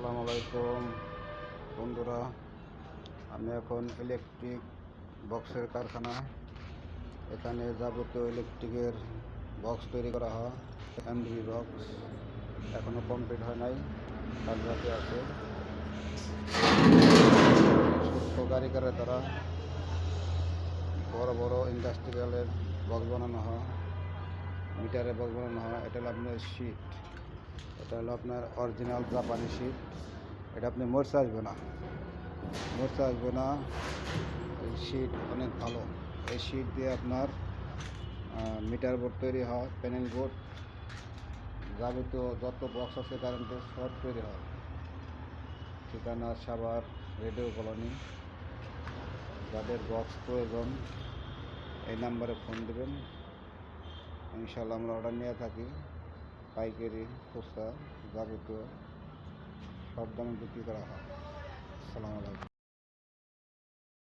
আসসালামু আলাইকুম বন্ধুরা, আমি এখন ইলেকট্রিক বক্সের কারখানা। এখানে যাবতীয় ইলেকট্রিকের বক্স তৈরি করা হয়। এমডি বক্স এখনও কমপ্লিট হয় নাই, কাজ বাকি আছে। সূক্ষ্ম কারিগরের দ্বারা বড় বড় ইন্ডাস্ট্রিয়ালের বক্স বানানো হয়, মিটারের বক্স বানানো হয়। এটা হলো আপনার শিট, এটা হলো আপনার অরিজিনাল জাপানি শিট। এটা আপনি মরচে আসবে না, এই শিট অনেক ভালো। এই শিট দিয়ে আপনার মিটার বোর্ড তৈরি হয়, প্যানেল বোর্ড, যাবতীয় যত বক্স আছে কারেন্টের সব তৈরি হয়। ঠিকানা সাভার রেডিও কলোনি। যাদের বক্স প্রয়োজন এই নাম্বারে ফোন দেবেন, ইনশাল্লাহ আমরা অর্ডার নিয়ে থাকি। পাইকারি, খুচরা, যাবতীয় সব দামে বিক্রি করা হয়। আসসালামু আলাইকুম।